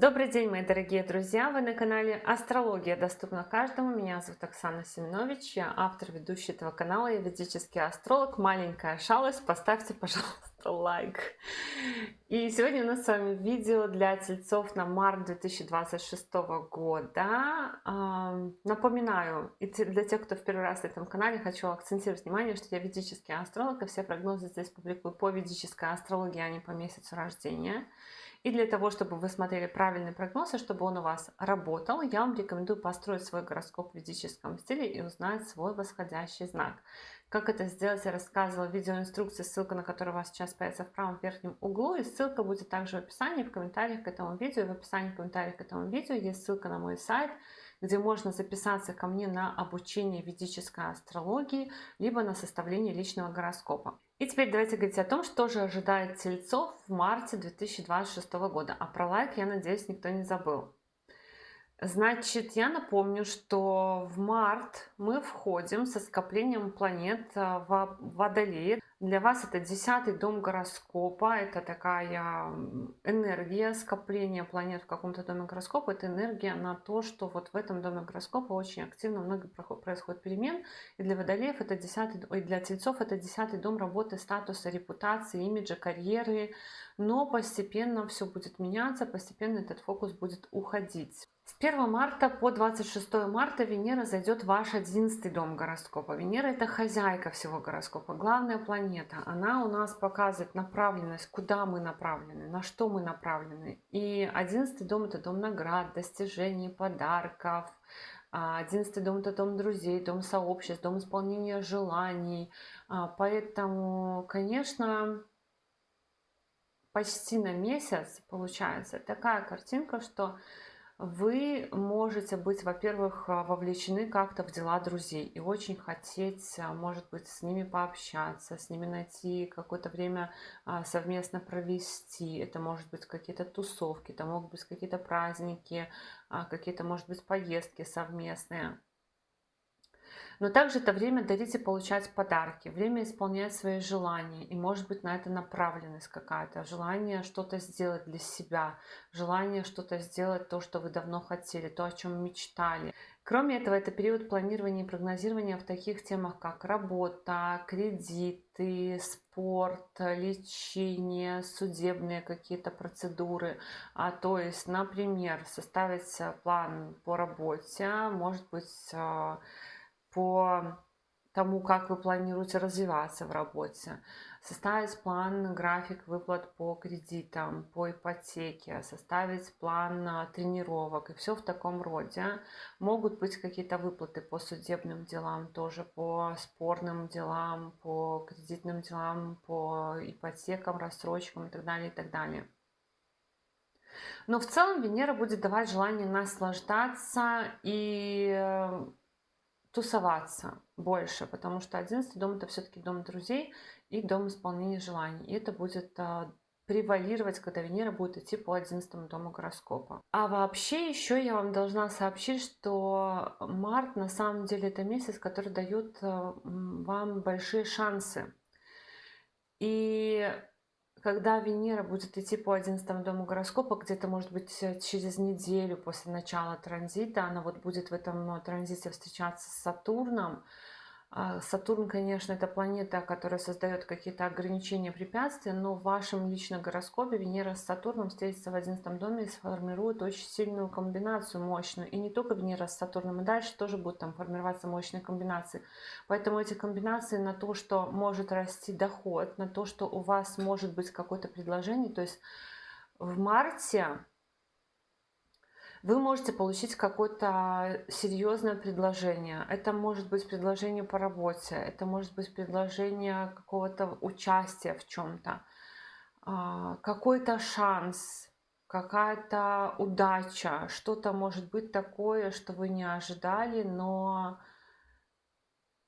Добрый день, мои дорогие друзья! Вы на канале Астрология доступна каждому. Меня зовут Оксана Семенович, я автор, ведущий этого канала, я ведический астролог. Маленькая шалость, поставьте, пожалуйста, лайк. И сегодня у нас с вами видео для тельцов на март 2026 года. Напоминаю, и для тех, кто в первый раз на этом канале, хочу акцентировать внимание, что я ведический астролог, и все прогнозы здесь публикую по ведической астрологии, а не по месяцу рождения. И для того, чтобы вы смотрели правильный прогноз, и чтобы он у вас работал, я вам рекомендую построить свой гороскоп в ведическом стиле и узнать свой восходящий знак. Как это сделать, я рассказывала в видеоинструкции, ссылка на которую у вас сейчас появится в правом верхнем углу. И ссылка будет также в описании, в комментариях к этому видео. В описании, в комментариях к этому видео есть ссылка на мой сайт, где можно записаться ко мне на обучение ведической астрологии, либо на составление личного гороскопа. И теперь давайте говорить о том, что же ожидает тельцов в марте 2026 года. А про лайк, я надеюсь, никто не забыл. Значит, я напомню, что в март мы входим со скоплением планет в Водолее. Для вас это 10-й дом гороскопа, это такая энергия скопления планет в каком-то доме гороскопа, это энергия на то, что вот в этом доме гороскопа очень активно много происходит перемен. И для Водолеев это 10-й, для тельцов это 10-й дом работы, статуса, репутации, имиджа, карьеры. Но постепенно все будет меняться, постепенно этот фокус будет уходить. С 1 марта по 26 марта Венера зайдет в ваш 11-й дом гороскопа. Венера — это хозяйка всего гороскопа, главная планета. Она у нас показывает направленность, куда мы направлены, на что мы направлены. И 11-й дом — это дом наград, достижений, подарков. 11-й дом — это дом друзей, дом сообществ, дом исполнения желаний. Поэтому, конечно, почти на месяц получается такая картинка, что вы можете быть, во-первых, вовлечены как-то в дела друзей и очень хотеть, может быть, с ними пообщаться, с ними найти какое-то время совместно провести. Это может быть какие-то тусовки, это могут быть какие-то праздники, какие-то, может быть, поездки совместные. Но также это время дарить и получать подарки, время исполнять свои желания. И может быть на это направленность какая-то, желание что-то сделать для себя, желание что-то сделать, то, что вы давно хотели, то, о чем мечтали. Кроме этого, это период планирования и прогнозирования в таких темах, как работа, кредиты, спорт, лечение, судебные какие-то процедуры. То есть, например, составить план по работе, может быть, по тому, как вы планируете развиваться в работе, составить план, график выплат по кредитам, по ипотеке, составить план тренировок и все в таком роде. Могут быть какие-то выплаты по судебным делам, тоже по спорным делам, по кредитным делам, по ипотекам, рассрочкам и так далее, и так далее. Но в целом Венера будет давать желание наслаждаться и тусоваться больше, потому что 11-й дом — это все-таки дом друзей и дом исполнения желаний. И это будет превалировать, когда Венера будет идти по 11-му дому гороскопа. А вообще еще я вам должна сообщить, что март на самом деле это месяц, который дает вам большие шансы. И когда Венера будет идти по 11-му дому гороскопа, где-то, может быть, через неделю после начала транзита, она вот будет в этом транзите встречаться с Сатурном. Сатурн, конечно, это планета, которая создает какие-то ограничения, препятствия, но в вашем личном гороскопе Венера с Сатурном встретится в 11-м доме и сформирует очень сильную комбинацию, мощную. И не только Венера с Сатурном, и дальше тоже будут там формироваться мощные комбинации. Поэтому эти комбинации на то, что может расти доход, на то, что у вас может быть какое-то предложение, то есть в марте вы можете получить какое-то серьезное предложение. Это может быть предложение по работе, это может быть предложение какого-то участия в чем-то, какой-то шанс, какая-то удача, что-то может быть такое, что вы не ожидали, но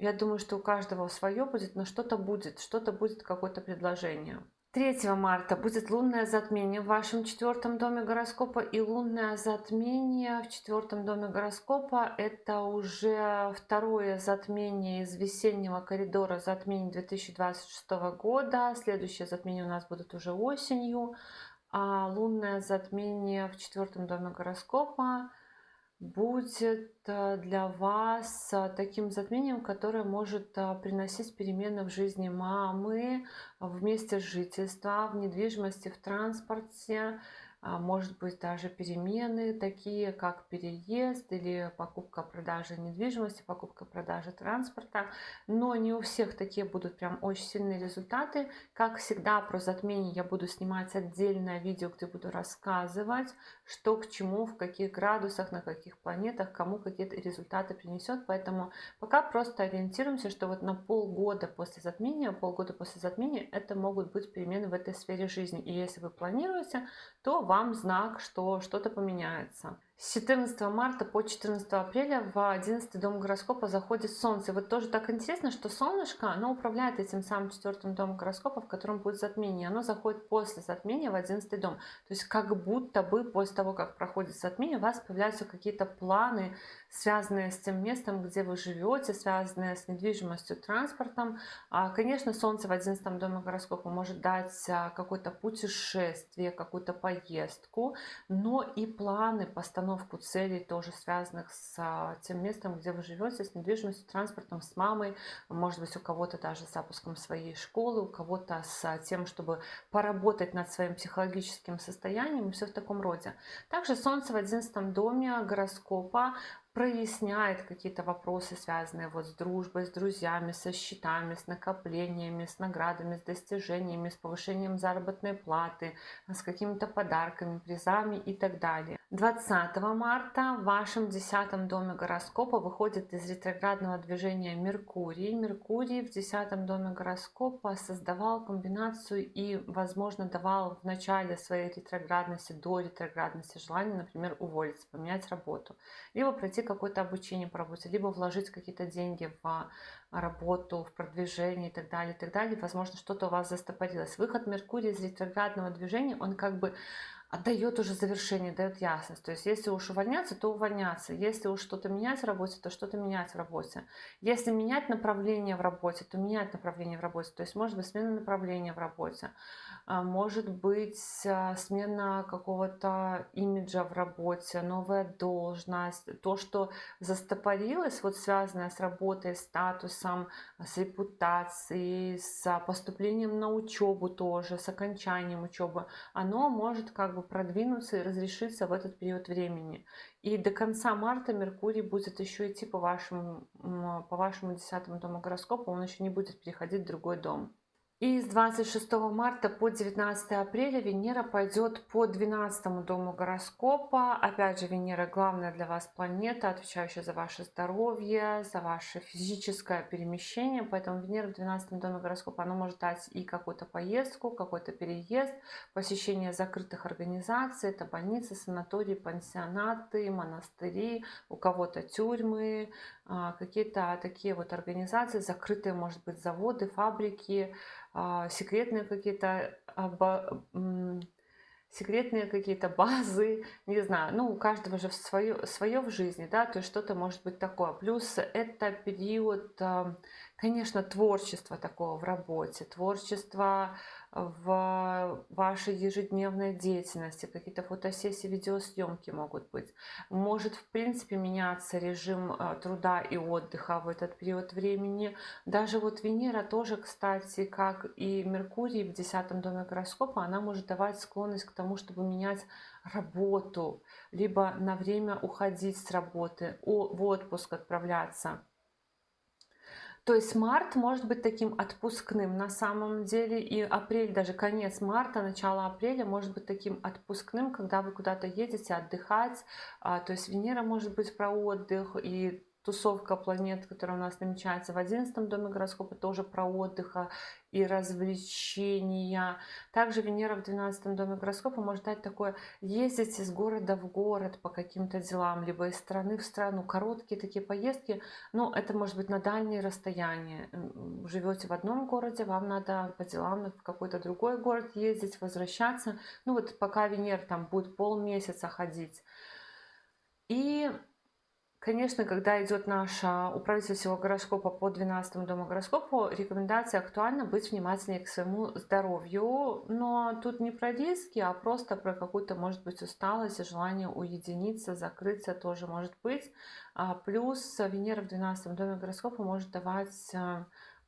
я думаю, что у каждого свое будет, но что-то будет какое-то предложение. 3 марта будет лунное затмение в вашем 4-м доме гороскопа, и лунное затмение в 4-м доме гороскопа — это уже второе затмение из весеннего коридора затмений 2026 года. Следующее затмение у нас будет уже осенью. А лунное затмение в 4-м доме гороскопа будет для вас таким затмением, которое может приносить перемены в жизни мамы, в месте жительства, в недвижимости, в транспорте. Может быть даже перемены, такие как переезд или покупка-продажа недвижимости, покупка-продажа транспорта. Но не у всех такие будут прям очень сильные результаты. Как всегда, про затмение я буду снимать отдельное видео, где буду рассказывать, что к чему, в каких градусах, на каких планетах, кому какие-то результаты принесет. Поэтому пока просто ориентируемся, что вот на полгода после затмения это могут быть перемены в этой сфере жизни. И если вы планируете, то вам знак, что что-то поменяется. С 14 марта по 14 апреля в 11 дом гороскопа заходит Солнце. Вот тоже так интересно, что солнышко, оно управляет этим самым 4-м домом гороскопа, в котором будет затмение. Оно заходит после затмения в 11 дом. То есть как будто бы после того, как проходит затмение, у вас появляются какие-то планы, связанные с тем местом, где вы живете, связанные с недвижимостью, транспортом. Конечно, Солнце в 11 доме гороскопа может дать какое-то путешествие, какую-то поездку, но и планы, постановку целей, тоже связанных с тем местом, где вы живете, с недвижимостью, транспортом, с мамой, может быть, у кого-то даже с запуском своей школы, у кого-то с тем, чтобы поработать над своим психологическим состоянием, и все в таком роде. Также Солнце в 11 доме гороскопа проясняет какие-то вопросы, связанные вот с дружбой, с друзьями, со счетами, с накоплениями, с наградами, с достижениями, с повышением заработной платы, с какими-то подарками, призами и так далее. 20 марта в вашем 10 доме гороскопа выходит из ретроградного движения Меркурий. Меркурий в 10 доме гороскопа создавал комбинацию и, возможно, давал в начале своей ретроградности, до ретроградности желание, например, уволиться, поменять работу, либо пройти какое-то обучение по работе, либо вложить какие-то деньги в работу, в продвижение и так далее, и так далее. Возможно, что-то у вас застопорилось. Выход Меркурия из ретроградного движения, он как бы отдает уже завершение, дает ясность. То есть если уж увольняться, то увольняться. Если уж что-то менять в работе, то что-то менять в работе. Если менять направление в работе, то менять направление в работе. То есть может быть смена направления в работе. Может быть смена какого-то имиджа в работе, новая должность. То, что застопорилось, вот связанное с работой, статусом, с репутацией, с поступлением на учебу тоже, с окончанием учебы, оно может как бы продвинуться и разрешиться в этот период времени. И до конца марта Меркурий будет еще идти по вашему 10 дому гороскопа, он еще не будет переходить в другой дом. И с 26 марта по 19 апреля Венера пойдет по 12 дому гороскопа. Опять же, Венера главная для вас планета, отвечающая за ваше здоровье, за ваше физическое перемещение. Поэтому Венера в 12 доме гороскопа, она может дать и какую-то поездку, какой-то переезд, посещение закрытых организаций. Это больницы, санатории, пансионаты, монастыри, у кого-то тюрьмы, какие-то такие вот организации, закрытые, может быть, заводы, фабрики, секретные какие-то секретные какие-то базы, не знаю, ну, у каждого же свое в жизни, да, то есть что-то может быть такое. Плюс это период, конечно, творчества такого в работе, творчества в вашей ежедневной деятельности, какие-то фотосессии, видеосъемки могут быть. Может, в принципе, меняться режим труда и отдыха в этот период времени. Даже вот Венера тоже, кстати, как и Меркурий в 10 доме гороскопа, она может давать склонность к тому, чтобы менять работу, либо на время уходить с работы, в отпуск отправляться. То есть март может быть таким отпускным на самом деле, и апрель, даже конец марта, начало апреля может быть таким отпускным, когда вы куда-то едете отдыхать. То есть Венера может быть про отдых, и тусовка планет, которая у нас намечается в 11 доме гороскопа, тоже про отдых и развлечения. Также Венера в 12 доме гороскопа может дать такое: ездить из города в город по каким-то делам, либо из страны в страну, короткие такие поездки. Ну, это может быть на дальние расстояния. Живете в одном городе, вам надо по делам в какой-то другой город ездить, возвращаться. Ну вот пока Венера там будет полмесяца ходить. И Конечно, когда идет наш управитель всего гороскопа по 12 дому гороскопу, рекомендация актуальна быть внимательнее к своему здоровью. Но тут не про риски, а просто про какую-то, может быть, усталость и желание уединиться, закрыться тоже может быть. Плюс Венера в 12 доме гороскопа может давать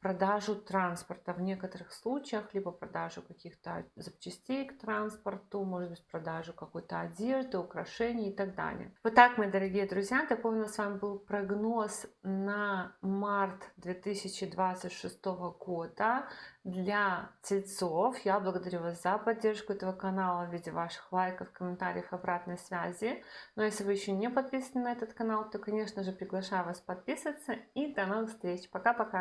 продажу транспорта в некоторых случаях, либо продажу каких-то запчастей к транспорту, может быть, продажу какой-то одежды, украшений и так далее. Вот так, мои дорогие друзья, такой у нас с вами был прогноз на март 2026 года для тельцов. Я благодарю вас за поддержку этого канала в виде ваших лайков, комментариев, обратной связи. Но если вы еще не подписаны на этот канал, то, конечно же, приглашаю вас подписываться. И до новых встреч. Пока-пока.